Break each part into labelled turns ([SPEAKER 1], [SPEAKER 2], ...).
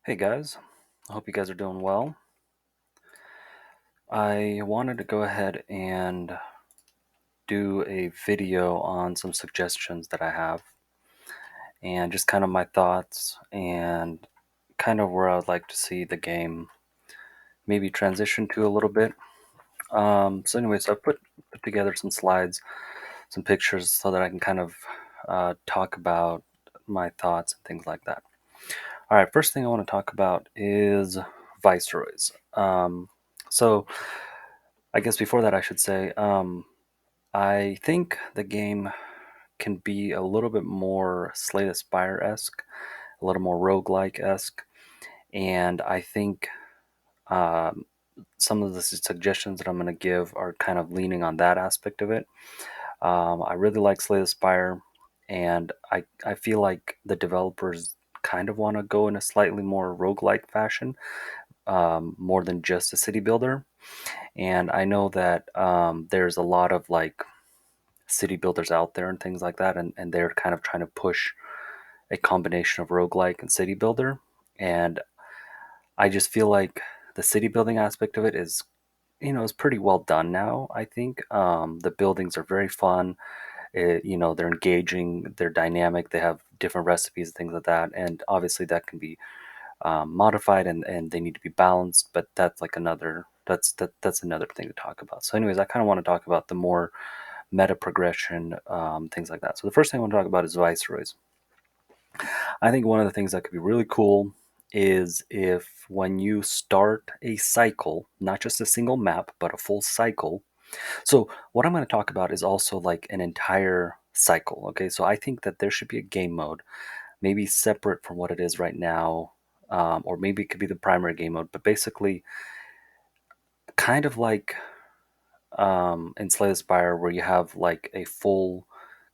[SPEAKER 1] Hey guys, I hope you guys are doing well. I wanted to go ahead and do a video on some suggestions that I have and just kind of my thoughts and kind of where I'd like to see the game maybe transition to a little bit. Anyways, I put together some slides, some pictures so that I can kind of talk about my thoughts and things like that. All right, first thing I want to talk about is viceroys. So I guess before that, I should say, I think the game can be a little bit more Slay the Spire esque, a little more roguelike esque, and I think um, some of the suggestions that I'm going to give are kind of leaning on that aspect of it. I really like Slay the Spire, and I feel like the developers kind of want to go in a slightly more roguelike fashion, more than just a city builder. And I know that there's a lot of like city builders out there and things like that, and they're kind of trying to push a combination of roguelike and city builder. And I just feel like the city building aspect of it is pretty well done now. I think the buildings are very fun. They're engaging, they're dynamic, they have different recipes and things like that. And obviously, that can be modified and they need to be balanced. But that's like another that's another thing to talk about. So, anyways, I kind of want to talk about the more meta progression, things like that. So the first thing I want to talk about is viceroys. I think one of the things that could be really cool is if when you start a cycle, not just a single map, but a full cycle. So what I'm going to talk about is also like an entire cycle. Okay, so I think that there should be a game mode, maybe separate from what it is right now, or maybe it could be the primary game mode, but basically kind of like in Slay the Spire, where you have like a full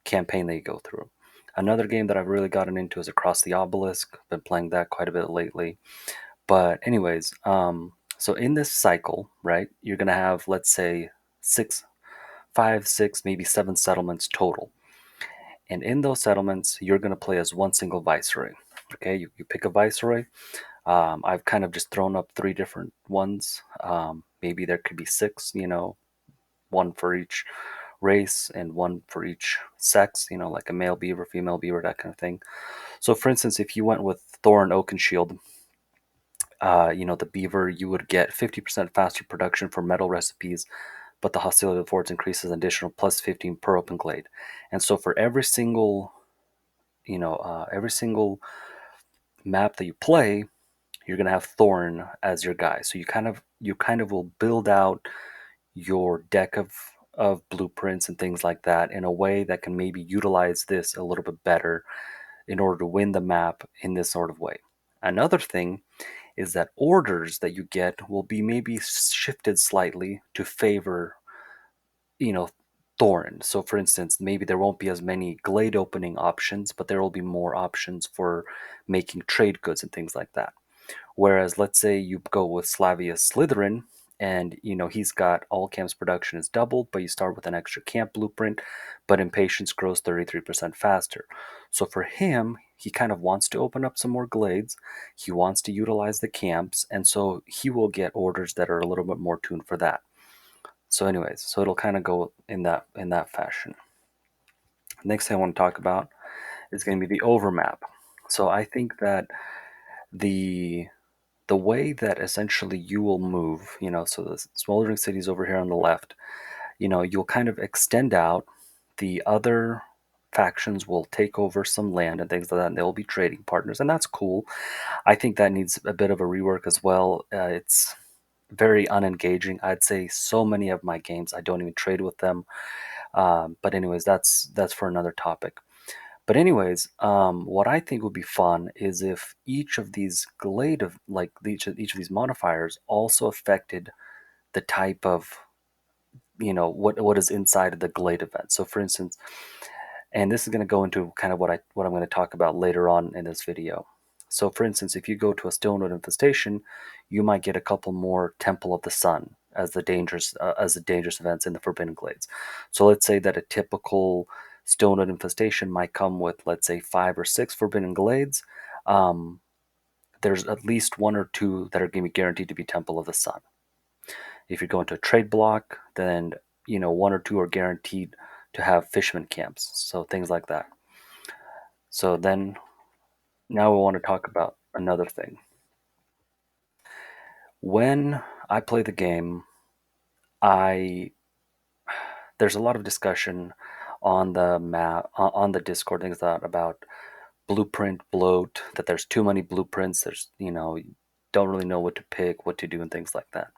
[SPEAKER 1] campaign that you go through. Another game that I've really gotten into is Across the Obelisk. Been playing that quite a bit lately. But anyways, so in this cycle, right, you're gonna have, let's say, six, five, six, maybe seven settlements total. And in those settlements, you're gonna play as one single viceroy. Okay, you pick a viceroy. I've kind of just thrown up three different ones. Maybe there could be six, one for each race and one for each sex, like a male beaver, female beaver, that kind of thing. So, for instance, if you went with Thorn Oakenshield, the beaver, you would get 50% faster production for metal recipes, but the hostility of the forts increases an additional plus 15 per open glade. And so, for every single map that you play, you're gonna have Thorn as your guy. So you kind of will build out your deck of blueprints and things like that in a way that can maybe utilize this a little bit better in order to win the map in this sort of way. Another thing is that orders that you get will be maybe shifted slightly to favor, you know, Thorin. So, for instance, maybe there won't be as many glade opening options, but there will be more options for making trade goods and things like that. Whereas, let's say you go with Slavius Slytherin, and he's got all camps production is doubled, but you start with an extra camp blueprint, but impatience grows 33% faster. So for him, he kind of wants to open up some more glades. He wants to utilize the camps, and so he will get orders that are a little bit more tuned for that. So, anyways, so it'll kind of go in that fashion. Next thing I want to talk about is going to be the overmap. So I think that the the way that essentially you will move, so the smoldering cities over here on the left, you'll kind of extend out. The other factions will take over some land and things like that, and they'll be trading partners, and that's cool. I think that needs a bit of a rework as well. It's very unengaging. I'd say so many of my games I don't even trade with them. But anyways, that's for another topic. But anyways, what I think would be fun is if each of these glade of like each of these modifiers also affected the type of what is inside of the glade event. So for instance, and this is going to go into kind of what I'm going to talk about later on in this video. So for instance, if you go to a Stonewood infestation, you might get a couple more Temple of the Sun as the dangerous events in the Forbidden Glades. So let's say that a typical Stonewood infestation might come with, let's say, 5 or 6 Forbidden Glades. Um, there's at least one or two that are going to be guaranteed to be Temple of the Sun. If you're going to a trade block, then one or two are guaranteed to have fisherman camps, so things like that. So then now we want to talk about another thing. When I play the game, I there's a lot of discussion on the map on the Discord things that about blueprint bloat, that there's too many blueprints. There's you don't really know what to pick, what to do, and things like that.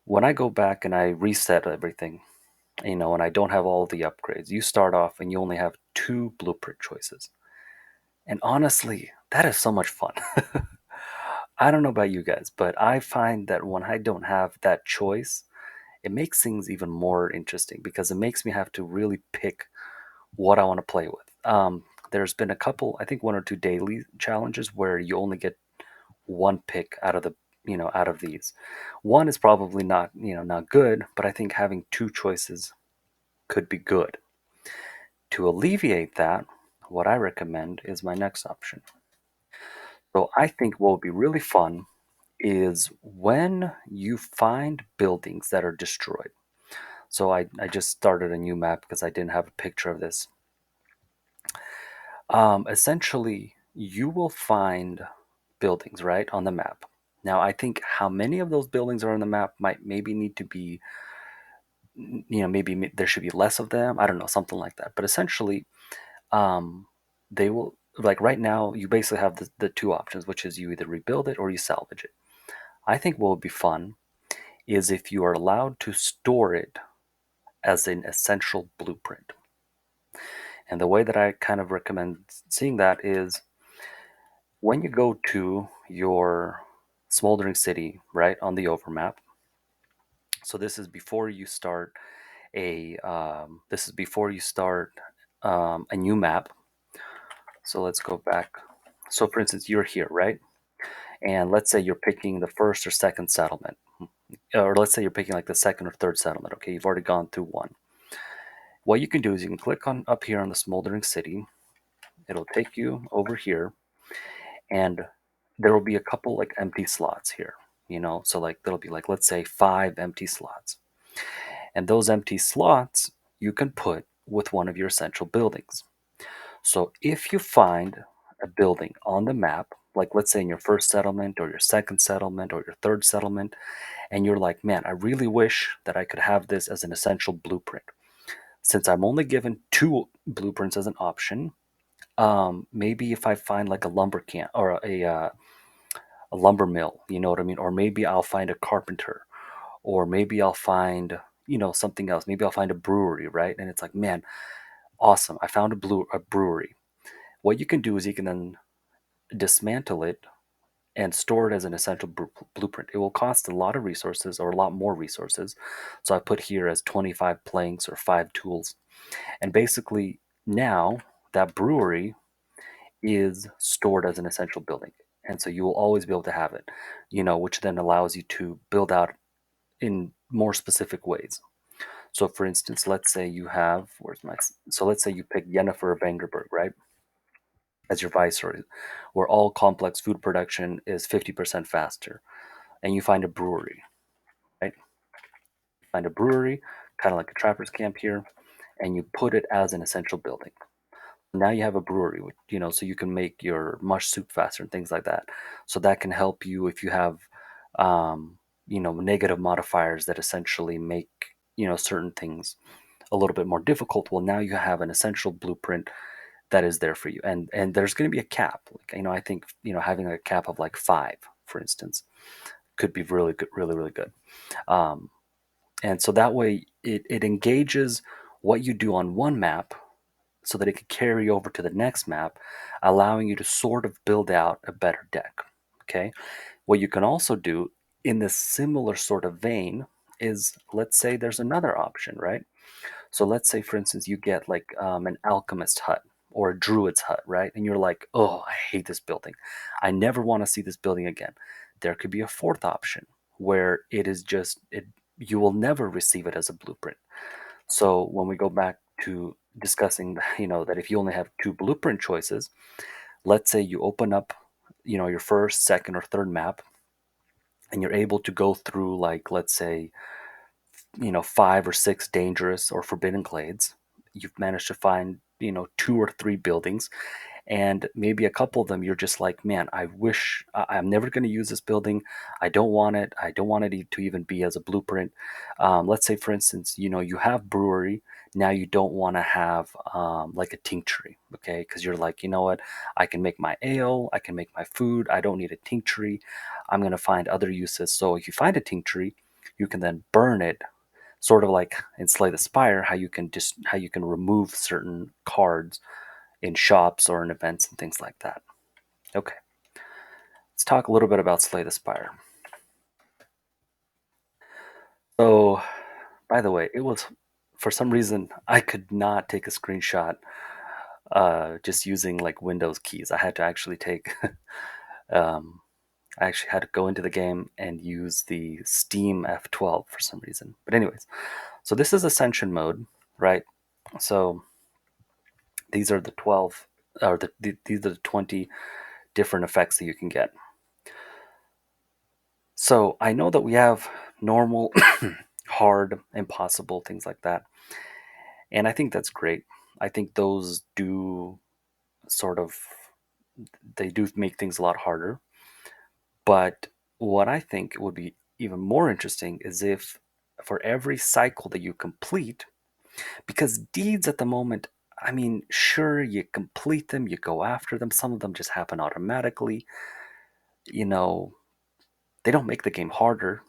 [SPEAKER 1] When I go back and I reset everything, and I don't have all the upgrades, you start off and you only have two blueprint choices. And honestly, that is so much fun. I don't know about you guys, but I find that when I don't have that choice, it makes things even more interesting because it makes me have to really pick what I want to play with. There's been a couple, I think one or two daily challenges where you only get one pick out of the out of these. One is probably not good, but I think having two choices could be good. To alleviate that, what I recommend is my next option. So I think what would be really fun is when you find buildings that are destroyed. So I just started a new map because I didn't have a picture of this. Essentially, you will find buildings, right, on the map. Now, I think how many of those buildings are on the map might maybe need to be, maybe there should be less of them. I don't know, something like that. But essentially, um, they will, like right now, you basically have the two options, which is you either rebuild it or you salvage it. I think what would be fun is if you are allowed to store it as an essential blueprint. And the way that I kind of recommend seeing that is when you go to your smoldering city, right, on the overmap. So this is before you start a new map. So let's go back. So for instance, you're here, right? And let's say you're picking the first or second settlement, or let's say you're picking like the second or third settlement. Okay, you've already gone through one. What you can do is you can click on up here on the smoldering city. It'll take you over here, and there will be a couple like empty slots here. So like there'll be like let's say 5 empty slots, and those empty slots you can put with one of your essential buildings. So if you find a building on the map, like let's say in your first settlement or your second settlement or your third settlement, and you're like, man, I really wish that I could have this as an essential blueprint. Since I'm only given two blueprints as an option, maybe if I find like a lumber camp or a lumber mill, you know what I mean? Or maybe I'll find a carpenter, or maybe I'll find, something else. Maybe I'll find a brewery, right? And it's like, man, awesome. I found a brewery. What you can do is you can then dismantle it and store it as an essential blueprint. It will cost a lot of resources or a lot more resources. So I put here as 25 planks or 5 tools. And basically now that brewery is stored as an essential building. And so you will always be able to have it, which then allows you to build out in more specific ways. So, for instance, let's say you have, so let's say you pick Yennefer of Vangerberg, right, as your viceroy, where all complex food production is 50% faster. And you find a brewery, right? You find a brewery, kind of like a trapper's camp here, and you put it as an essential building. Now you have a brewery, so you can make your mush soup faster and things like that. So that can help you if you have, negative modifiers that essentially make, certain things a little bit more difficult. Well, now you have an essential blueprint that is there for you, and there's going to be a cap. Like, I think having a cap of like 5, for instance, could be really good, really really good. Um, and so that way it engages what you do on one map so that it could carry over to the next map, allowing you to sort of build out a better deck. Okay. What you can also do in this similar sort of vein is, let's say there's another option, right? So let's say, for instance, you get like an alchemist hut or a druid's hut, right? And you're like, oh, I hate this building. I never want to see this building again. There could be a fourth option where it is just it. You will never receive it as a blueprint. So when we go back to discussing, that if you only have two blueprint choices, let's say you open up your first, second, or third map, and you're able to go through, like, let's say, 5 or 6 dangerous or forbidden glades. You've managed to find, 2 or 3 buildings, and maybe a couple of them you're just like, man, I wish I'm never going to use this building. I don't want it to even be as a blueprint. Let's say, for instance, you have brewery. Now you don't want to have like a tinctury, okay? Because you're like, you know what, I can make my ale, I can make my food, I don't need a tinctury. I'm going to find other uses. So if you find a tinctury, you can then burn it, sort of like in Slay the Spire, how you can remove certain cards in shops or in events and things like that. Okay, let's talk a little bit about Slay the Spire. So, by the way, it was, for some reason, I could not take a screenshot just using like Windows keys. I had to actually take, um, I actually had to go into the game and use the Steam F12 for some reason. But anyways, so this is Ascension mode, right? So these are the 12, or these are the 20 different effects that you can get. So I know that we have normal, hard, impossible, things like that. And I think that's great. I think those do sort of, they do make things a lot harder. But what I think would be even more interesting is if for every cycle that you complete, because deeds at the moment, I mean, sure, you complete them, you go after them, some of them just happen automatically. You know, they don't make the game harder,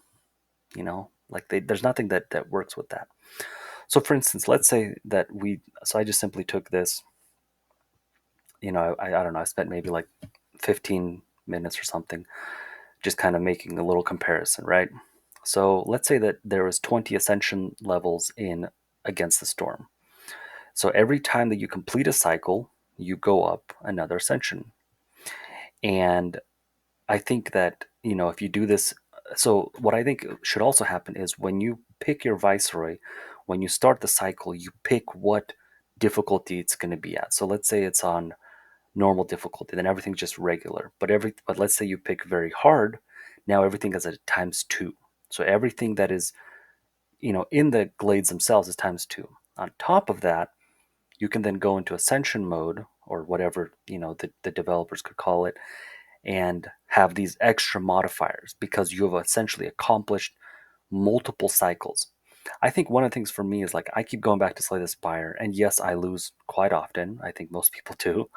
[SPEAKER 1] like there's nothing that works with that. So for instance, let's say that so I just simply took this, I don't know, I spent maybe like 15 minutes or something just kind of making a little comparison, right? So let's say that there was 20 ascension levels in Against the Storm. So every time that you complete a cycle, you go up another ascension. And I think that, if you do this, so what I think should also happen is when you pick your Viceroy, when you start the cycle, you pick what difficulty it's going to be at. So let's say it's on normal difficulty, then everything's just regular. But let's say you pick very hard, now everything is at times 2. So everything that is, in the glades themselves is times 2. On top of that, you can then go into ascension mode, or whatever, the developers could call it, and have these extra modifiers because you have essentially accomplished multiple cycles. I think one of the things for me is, like, I keep going back to Slay the Spire, and yes, I lose quite often. I think most people do,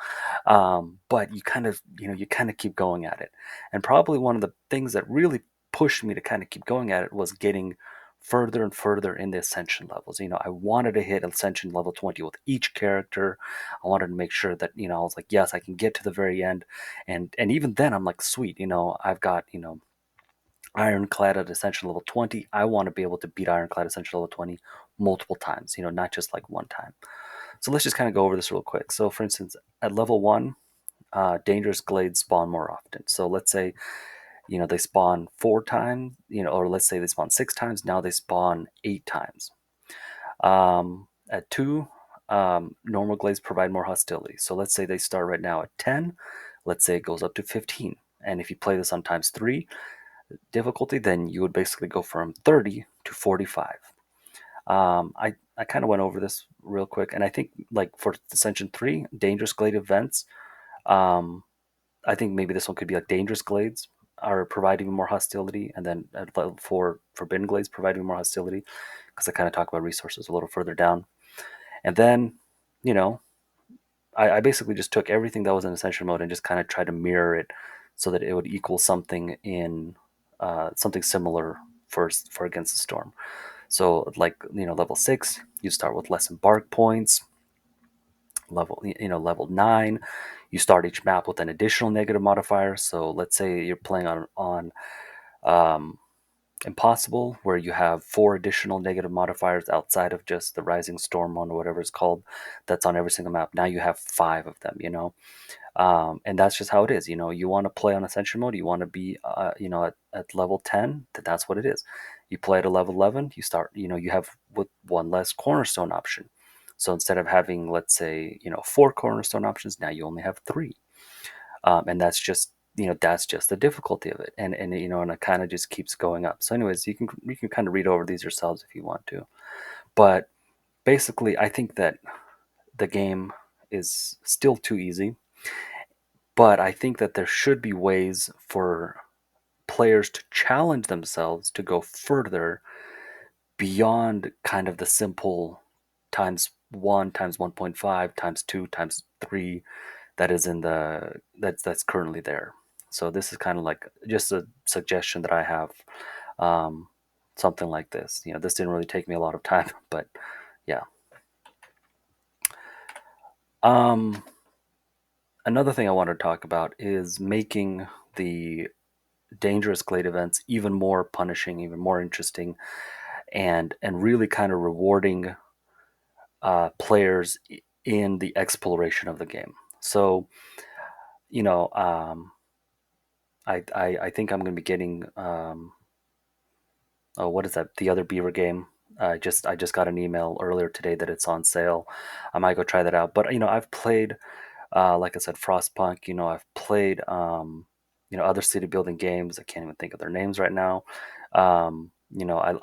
[SPEAKER 1] but you kind of keep going at it. And probably one of the things that really pushed me to kind of keep going at it was getting further and further in the ascension levels. I wanted to hit ascension level 20 with each character. I wanted to make sure that, I was like, yes, I can get to the very end. And even then I'm like, sweet, I've got, Ironclad at Ascension level 20. I want to be able to beat Ironclad Ascension level 20 multiple times, not just like one time. So let's just kind of go over this real quick. So for instance, at level 1, dangerous glades spawn more often. So let's say, they spawn 4 times, or let's say they spawn 6 times. Now they spawn 8 times. At 2, normal glades provide more hostility. So let's say they start right now at 10. Let's say it goes up to 15. And if you play this on times 3 difficulty, then you would basically go from 30 to 45. I kind of went over this real quick, and I think, like, for Ascension 3, dangerous glade events, um, I think maybe this one could be like dangerous glades are providing more hostility, and then at level 4, forbidden glades providing more hostility, because I kind of talk about resources a little further down. And then, you know, I basically just took everything that was in Ascension mode and just kind of tried to mirror it so that it would equal something in something similar for Against the Storm. So, like, level 6, you start with less embark points. Level 9, you start each map with an additional negative modifier. So let's say you're playing on um, Impossible, where you have 4 additional negative modifiers outside of just the Rising Storm one, or whatever it's called, that's on every single map. Now you have 5 of them, and that's just how it is. You want to play on Ascension mode, you want to be, at level 10, that's what it is. You play at a level 11, you start, you have with one less cornerstone option. So instead of having, let's say, 4 cornerstone options, now you only have 3. And that's just that's just the difficulty of it, and and it kind of just keeps going up. So anyways, you can kind of read over these yourselves if you want to, but basically I think that the game is still too easy, but I think that there should be ways for players to challenge themselves to go further beyond kind of the simple times 1 times 1.5 times 2 times 3 that is in the that's currently there. So this is kind of like just a suggestion that I have. Um, Something like this. This didn't really take me a lot of time, but yeah. Um, Another thing I want to talk about is making the dangerous glade events even more punishing, even more interesting, and really kind of rewarding players in the exploration of the game. So you know, I think I'm going to be getting oh, what is that? The other Beaver game. I just got an email earlier today that it's on sale. I might go try that out. But I've played, like I said, Frostpunk. I've played other city building games. I can't even think of their names right now. I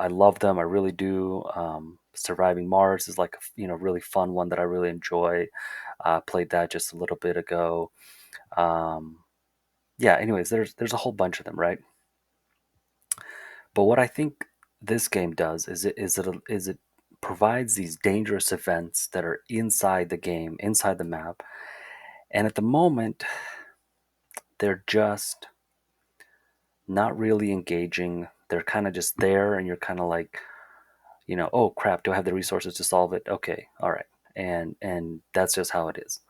[SPEAKER 1] love them. I really do. Surviving Mars is like a really fun one that I really enjoy. Played that just a little bit ago. Um, yeah. Anyways, there's a whole bunch of them, right? But what I think this game does is it provides these dangerous events that are inside the game, inside the map, and at the moment they're just not really engaging. They're kind of just there, and you're kind of like, oh crap, do I have the resources to solve it? Okay, all right, and that's just how it is.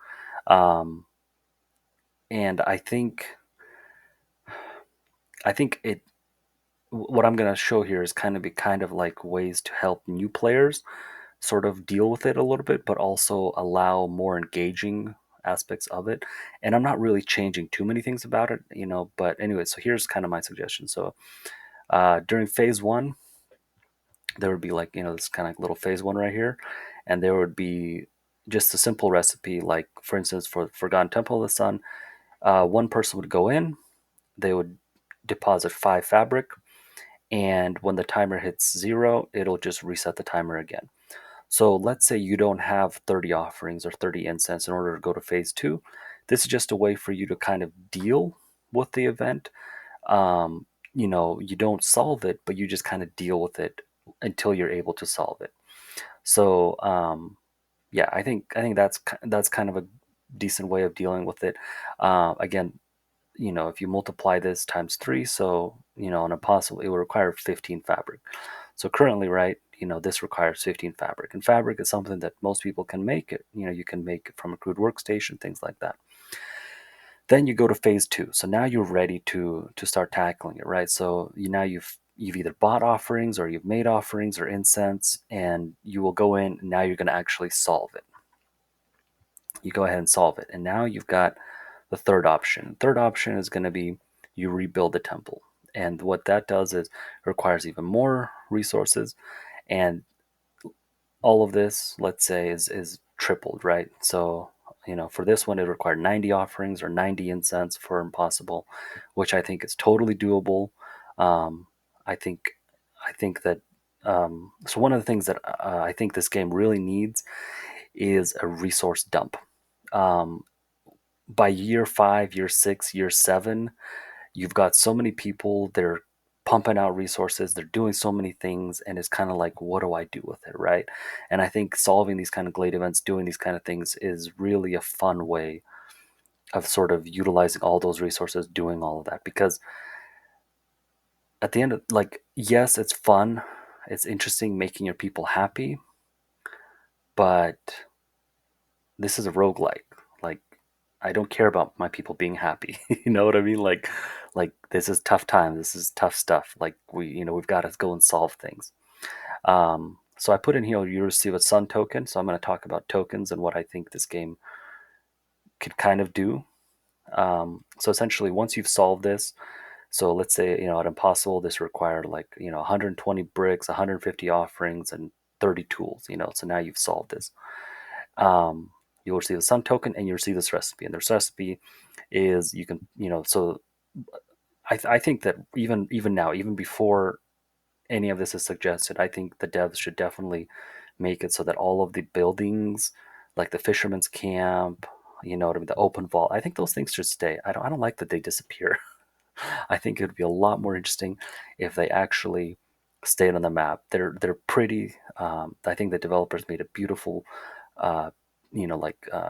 [SPEAKER 1] Um, and I think it. What I'm going to show here is kind of like ways to help new players sort of deal with it a little bit, but also allow more engaging aspects of it. And I'm not really changing too many things about it, But anyway, so here's kind of my suggestion. So during phase one, there would be like this kind of little phase one right here, and there would be just a simple recipe. Like for instance, for Forgotten Temple of the Sun, one person would go in, they would deposit 5 fabric, and when the timer hits 0, it'll just reset the timer again. So let's say you don't have 30 offerings or 30 incense in order to go to phase two. This is just a way for you to kind of deal with the event. Um, you don't solve it, but you just kind of deal with it until you're able to solve it. So yeah, I think that's kind of a decent way of dealing with it. Again, if you multiply this times 3, so, on a possible, it would require 15 fabric. So currently, right, this requires 15 fabric. And fabric is something that most people can make it. You can make it from a crude workstation, things like that. Then you go to phase two. So now you're ready to start tackling it, right? So now you've either bought offerings or you've made offerings or incense, and you will go in, and now you're going to actually solve it. You go ahead and solve it. And now you've got the third option. Third option is going to be you rebuild the temple. And what that does is requires even more resources. And all of this, let's say, is tripled, right? So, for this one, it required 90 offerings or 90 incense for impossible, which I think is totally doable. Um, I think, I think that. So one of the things that I think this game really needs is a resource dump. Um, by year 5, year 6, year 7, you've got so many people, they're pumping out resources, they're doing so many things, and it's kind of like, what do I do with it, right? And I think solving these kind of glade events, doing these kind of things is really a fun way of sort of utilizing all those resources, doing all of that. Because at the end of, like, yes, it's fun, it's interesting making your people happy, but this is a roguelike. Like, I don't care about my people being happy. You know what I mean? Like this is tough time. This is tough stuff. Like we've got to go and solve things. So I put in here you receive a sun token. So I'm going to talk about tokens and what I think this game could kind of do. So essentially, once you've solved this, so let's say at Impossible, this required like 120 bricks, 150 offerings, and 30 tools. So now you've solved this. You'll receive a sun token and you receive this recipe. And this recipe is you can, so I think that even now, even before any of this is suggested, I think the devs should definitely make it so that all of the buildings, like the fisherman's camp, you know, the open vault, I think those things should stay. I don't like that they disappear. I think it would be a lot more interesting if they actually stayed on the map. They're pretty. I think the developers made a beautiful, uh,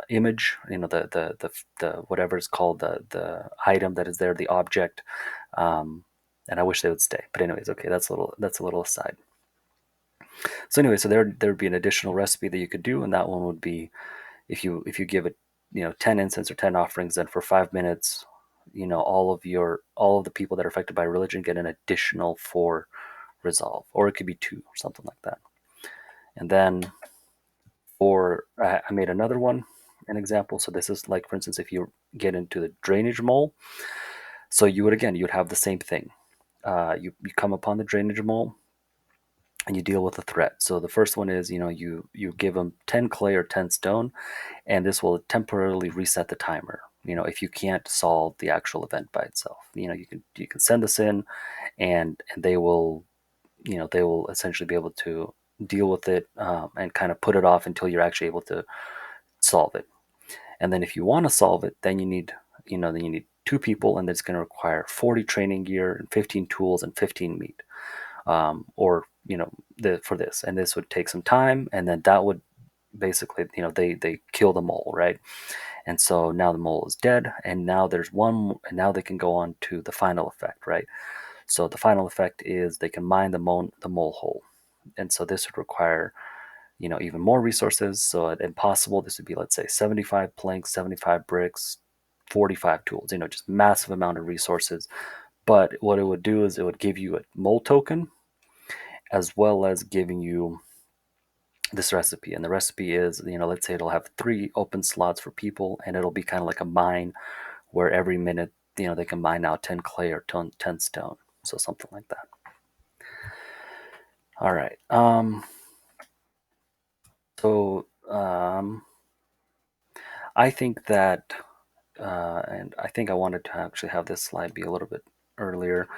[SPEAKER 1] image. You know, the whatever it's called, the item that is there, the object. Um, and I wish they would stay. But anyways, okay, that's a little aside. So anyway, so there'd be an additional recipe that you could do, and that one would be if you give it 10 incense or 10 offerings, then for 5 minutes, all of the people that are affected by religion get an additional 4 resolve, or it could be 2 or something like that. And then for I made another one, an example. So this is like, for instance, if you get into the drainage mole, so you would have the same thing. You come upon the drainage mole and you deal with a threat. So the first one is, you give them 10 clay or 10 stone, and this will temporarily reset the timer. If you can't solve the actual event by itself, you can send this in, and they will essentially be able to deal with it, and kind of put it off until you're actually able to solve it. And then if you want to solve it, then you need 2 people, and it's going to require 40 training gear and 15 tools and 15 meat, or for this, and this would take some time, and then that would basically, they kill the mole, right? And so now the mole is dead, and now there's one, and now they can go on to the final effect, right? So the final effect is they can mine the mole hole, and so this would require even more resources. So at impossible, this would be, let's say, 75 planks, 75 bricks, 45 tools. Just massive amount of resources. But what it would do is it would give you a mole token, as well as giving you this recipe. And the recipe is, let's say it'll have 3 open slots for people, and it'll be kind of like a mine where every minute, they can mine out 10 clay or 10 stone. So something like that. All right. So I think that, and I think I wanted to actually have this slide be a little bit earlier.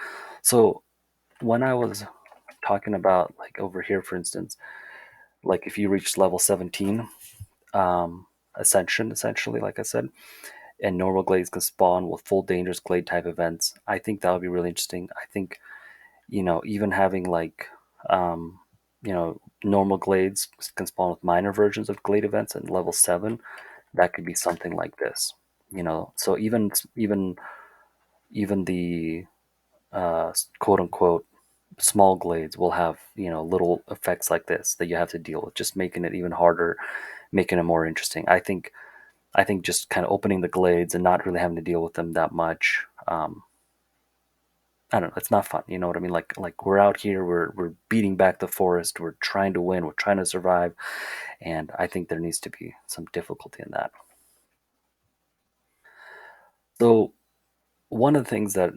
[SPEAKER 1] So when I was talking about, like, over here, for instance, like if you reach level 17, ascension, essentially, like I said, and normal glades can spawn with full dangerous glade type events. I think that would be really interesting. I think, even having like, normal glades can spawn with minor versions of glade events at level 7. That could be something like this. So even the quote unquote small glades will have little effects like this that you have to deal with, just making it even harder, making it more interesting. I think just kind of opening the glades and not really having to deal with them that much. I don't know. It's not fun. You know what I mean? Like we're out here, we're beating back the forest. We're trying to win. We're trying to survive, and I think there needs to be some difficulty in that. So one of the things that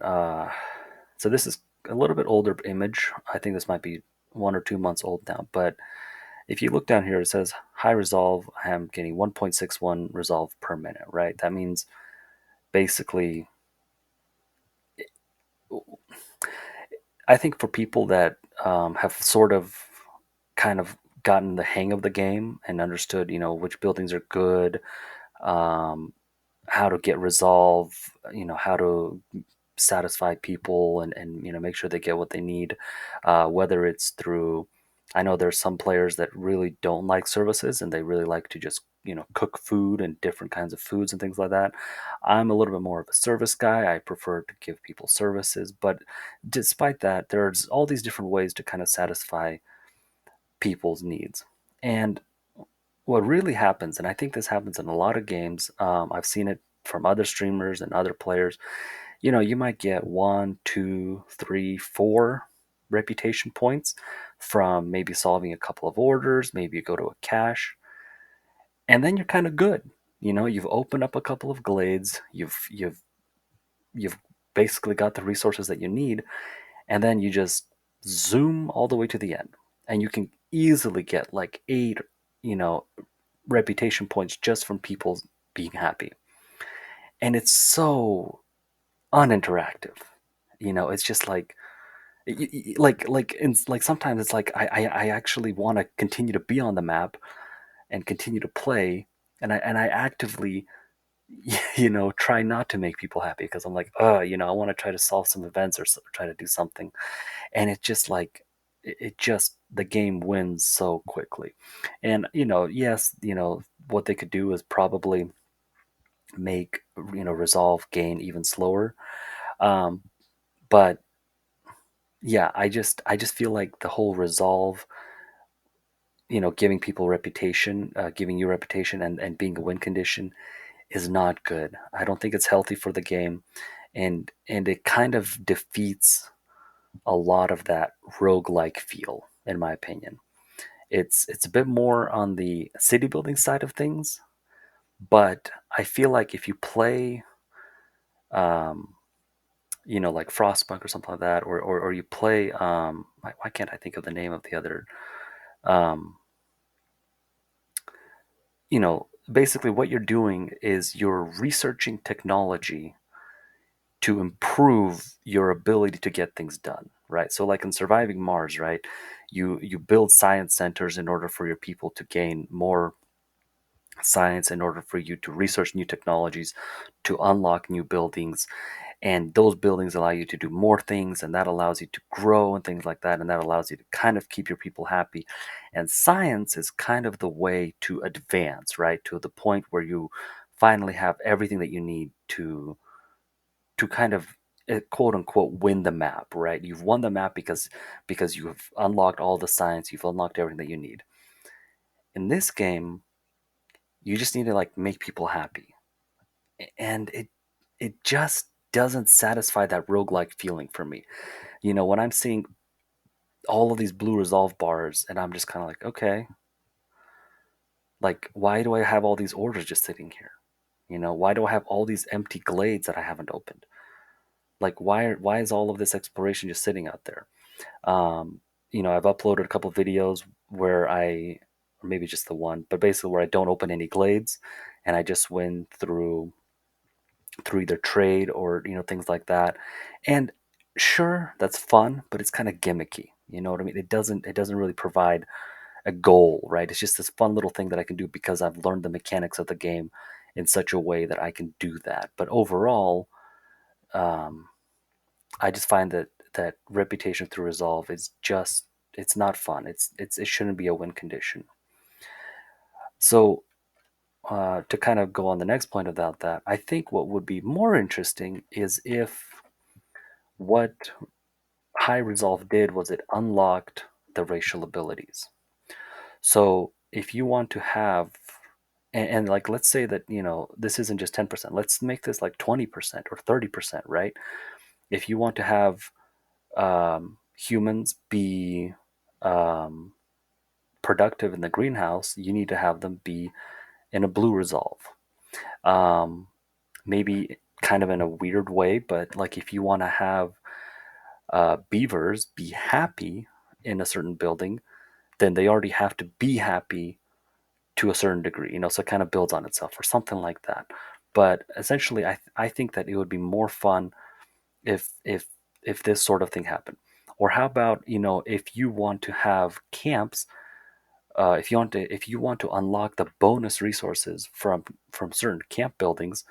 [SPEAKER 1] so this is a little bit older image. I think this might be 1 or 2 months old now. But if you look down here, it says high resolve. I'm getting 1.61 resolve per minute. Right? That means basically, I think for people that have sort of kind of gotten the hang of the game and understood, which buildings are good, um, how to get resolve, how to satisfy people, and make sure they get what they need, whether it's through. I know there's some players that really don't like services, and they really like to just cook food and different kinds of foods and things like that. I'm a little bit more of a service guy. I prefer to give people services, but despite that, there's all these different ways to kind of satisfy people's needs. And what really happens, and I think this happens in a lot of games, I've seen it from other streamers and other players. You might get 1, 2, 3, 4 reputation points from maybe solving a couple of orders. Maybe you go to a cache, and then you're kind of good. You've opened up a couple of glades. You've basically got the resources that you need, and then you just zoom all the way to the end, and you can easily get like 8, you know, reputation points just from people being happy. And it's so uninteractive. It's just like like sometimes it's like I actually want to continue to be on the map and continue to play, and I actively try not to make people happy because I'm like, I want to try to solve some events or try to do something, and it just like it just the game wins so quickly. And yes, what they could do is probably make resolve gain even slower. um but yeah, I just feel like the whole resolve, giving people reputation, giving you reputation, and being a win condition is not good. I don't think it's healthy for the game, and it kind of defeats a lot of that roguelike feel, in my opinion. It's a bit more on the city building side of things, but I feel like if you play, um, like Frostpunk or something like that, or you play, why can't I think of the name of the other, um, basically what you're doing is you're researching technology to improve your ability to get things done, right? So like in Surviving Mars, right, you build science centers in order for your people to gain more science, in order for you to research new technologies, to unlock new buildings, and those buildings allow you to do more things, and that allows you to grow and things like that, and that allows you to kind of keep your people happy. And science is kind of the way to advance, right, to the point where you finally have everything that you need to kind of, quote unquote, win the map, right? You've won the map because you have unlocked all the science, you've unlocked everything that you need. In this game, you just need to like make people happy. And it just doesn't satisfy that roguelike feeling for me. When I'm seeing all of these blue resolve bars and I'm just kind of like, okay, like why do I have all these orders just sitting here? Why do I have all these empty glades that I haven't opened? Like why is all of this exploration just sitting out there? Um, I've uploaded a couple videos where or maybe just the one, but basically where I don't open any glades, and I just win through either trade or things like that. And sure, that's fun, but it's kind of gimmicky. You know what I mean? It doesn't really provide a goal, right? It's just this fun little thing that I can do because I've learned the mechanics of the game in such a way that I can do that. But overall, um, I just find that reputation through resolve is just, it's not fun. It shouldn't be a win condition. So to kind of go on the next point about that, I think what would be more interesting is if what high resolve did was it unlocked the racial abilities. So if you want to have, and like let's say that this isn't just 10%. Let's make this like 20% or 30%, right? If you want to have humans be um, productive in the greenhouse, you need to have them be in a blue resolve. Um, Maybe kind of in a weird way, but like if you want to have beavers be happy in a certain building, then they already have to be happy to a certain degree, so it kind of builds on itself or something like that. But essentially, I think that it would be more fun if this sort of thing happened. Or how about if you want to have camps, if you want to unlock the bonus resources from certain camp buildings,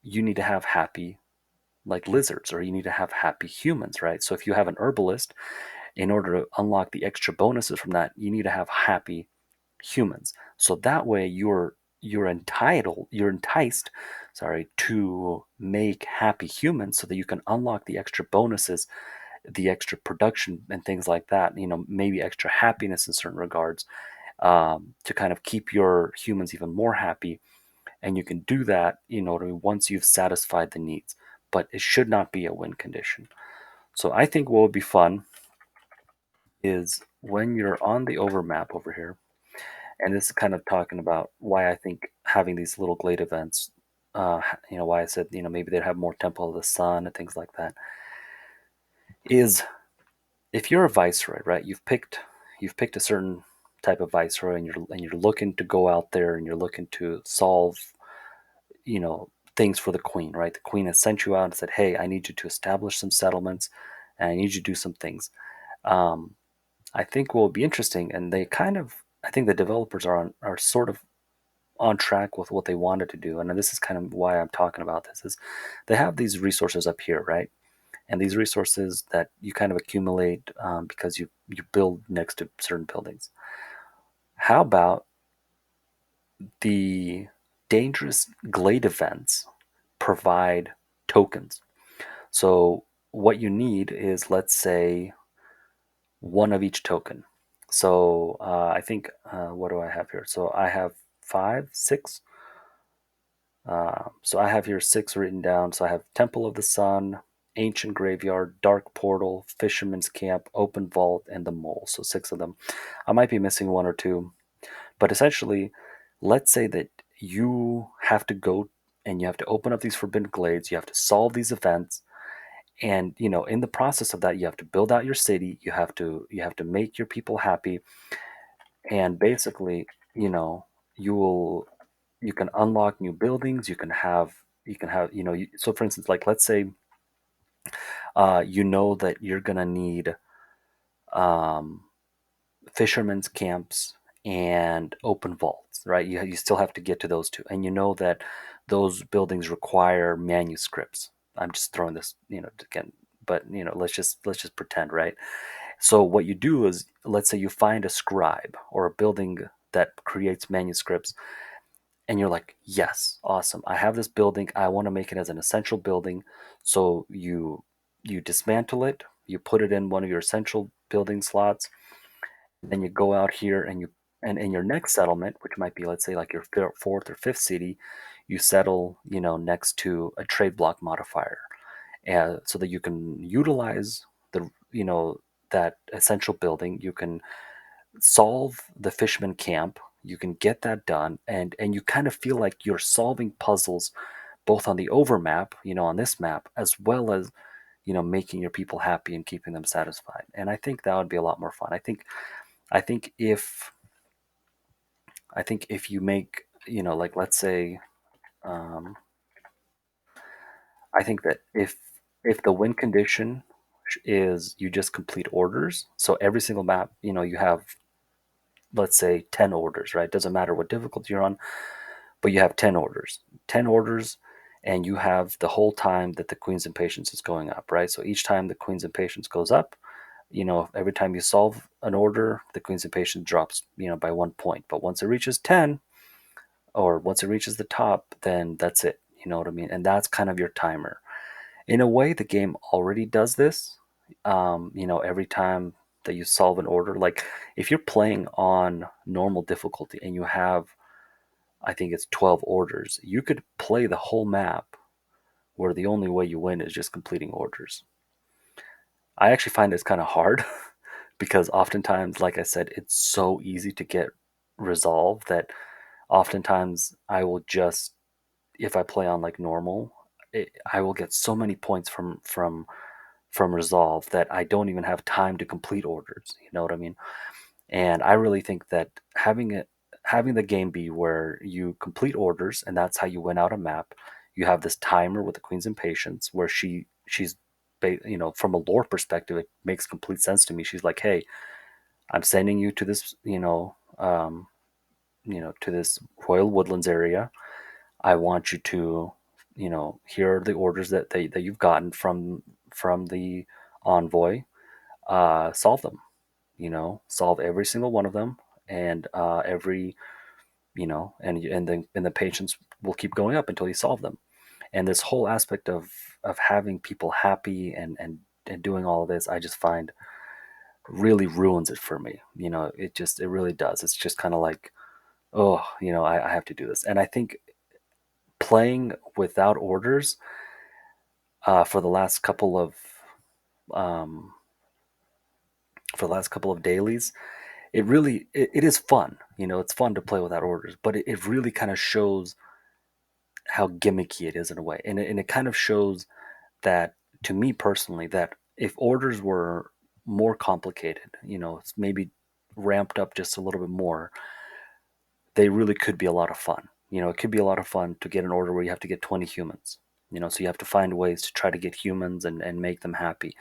[SPEAKER 1] you need to have happy like lizards, or you need to have happy humans, right? So if you have an herbalist, in order to unlock the extra bonuses from that, you need to have happy humans. So that way you're enticed, sorry, to make happy humans so that you can unlock the extra bonuses, the extra production and things like that, maybe extra happiness in certain regards, to kind of keep your humans even more happy. And you can do that, once you've satisfied the needs. But it should not be a win condition. So I think what would be fun is when you're on the overmap over here, and this is kind of talking about why I think having these little glade events, why I said, maybe they'd have more Temple of the Sun and things like that, is if you're a viceroy, right? You've picked a certain type of viceroy, and you're looking to go out there and you're looking to solve, things for the queen, right? The queen has sent you out and said, "Hey, I need you to establish some settlements, and I need you to do some things." Um, I think will be interesting, and I think the developers are sort of on track with what they wanted to do, and this is kind of why I'm talking about this. Is they have these resources up here, right? And these resources that you kind of accumulate because you build next to certain buildings. How about the dangerous glade events provide tokens? So what you need is, let's say, one of each token. So I think, what do I have here? So I have five, six. So I have here six written down. So I have Temple of the Sun, Ancient Graveyard, Dark Portal, Fisherman's Camp, Open Vault, and the Mole. So six of them. I might be missing one or two, but essentially, let's say that you have to go and you have to open up these forbidden glades. You have to solve these events, and in the process of that, you have to build out your city. You have to make your people happy, and basically, you know, you will you can unlock new buildings. So for instance, like let's say you know that you're gonna need um, fishermen's camps and open vaults, right? You still have to get to those two, and you know that those buildings require manuscripts. I'm just throwing this, again, but let's just pretend, right? So what you do is, let's say you find a scribe or a building that creates manuscripts, and you're like, yes, awesome, I have this building, I want to make it as an essential building. So you dismantle it, you put it in one of your essential building slots, then you go out here and and in your next settlement, which might be, let's say, like your fourth or fifth city, you settle, next to a trade block modifier, and so that you can utilize the you know that essential building. You can solve the fisherman camp, you can get that done, and you kind of feel like you're solving puzzles both on the overmap, on this map, as well as making your people happy and keeping them satisfied. And I think that would be a lot more fun. I think if i think if you make, like, let's say, um, I think that if the win condition is you just complete orders, so every single map, you have, let's say, 10 orders, right? Doesn't matter what difficulty you're on, but you have 10 orders. 10 orders, and you have the whole time that the Queen's Impatience is going up, right? So each time the Queen's Impatience goes up, every time you solve an order, the Queen's Impatience drops, by 1 point. But once it reaches 10, or once it reaches the top, then that's it. You know what I mean? And that's kind of your timer. In a way, the game already does this. Every time that you solve an order, like if you're playing on normal difficulty and you have, I think it's 12 orders, you could play the whole map where the only way you win is just completing orders. I actually find it's kind of hard because oftentimes, like I said, it's so easy to get resolved that oftentimes I will just, if I play on like normal, I will get so many points from resolve that I don't even have time to complete orders. You know what I mean? And I really think that having the game be where you complete orders and that's how you win out a map. You have this timer with the Queen's Impatience where she's from a lore perspective, it makes complete sense to me. She's like, hey, I'm sending you to this, to this Royal Woodlands area. I want you to, here are the orders that you've gotten from the envoy. Solve them. Solve every single one of them, and every and the patients will keep going up until you solve them. And this whole aspect of having people happy and doing all of this, I just find really ruins it for me. It really does. It's just kind of like, oh, I have to do this. And I think playing without orders for the last couple of um, dailies, it is fun. It's fun to play without orders, but it really kind of shows how gimmicky it is in a way, and it kind of shows that, to me personally, that if orders were more complicated, it's maybe ramped up just a little bit more, they really could be a lot of fun. it could be a lot of fun to get an order where you have to get 20 humans. So you have to find ways to try to get humans and make them happy.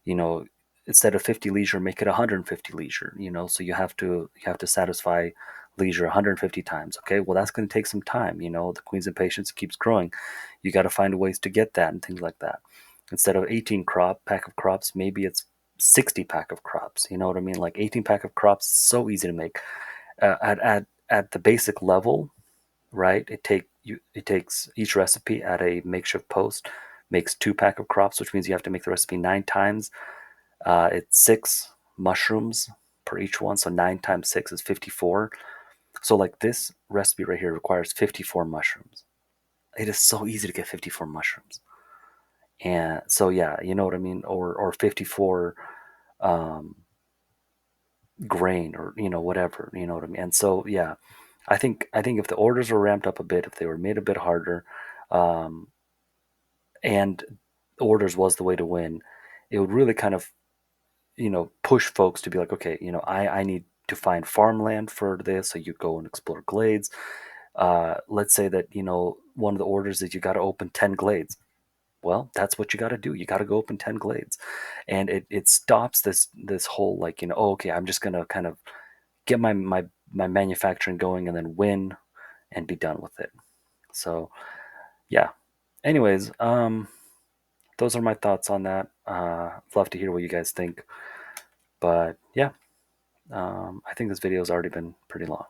[SPEAKER 1] You know, Instead of 50 leisure, make it 150 leisure. So you have to satisfy leisure 150 times. Okay, well that's going to take some time. The Queen's Impatience keeps growing. You got to find ways to get that and things like that. Instead of 18 pack of crops, maybe it's 60 pack of crops. You know what I mean? Like 18 pack of crops, so easy to make. At the basic level, right? It takes each recipe at a makeshift post makes 2 pack of crops, which means you have to make the recipe 9 times. It's 6 mushrooms per each one, so 9 times 6 is 54. So like this recipe right here requires 54 mushrooms. It is so easy to get 54 mushrooms, and so yeah, you know what I mean, or 54 um, grain, or whatever, you know what I mean. And so yeah, I think if the orders were ramped up a bit, if they were made a bit harder, um, and orders was the way to win, it would really kind of push folks to be like, okay, I need to find farmland for this. So you go and explore glades. Let's say that one of the orders is you got to open 10 glades. Well, that's what you got to do. You got to go open 10 glades, and it stops this whole, like, oh, okay, I'm just gonna kind of get my manufacturing going and then win and be done with it. So yeah. Anyways, those are my thoughts on that. I'd love to hear what you guys think. But yeah, I think this video has already been pretty long.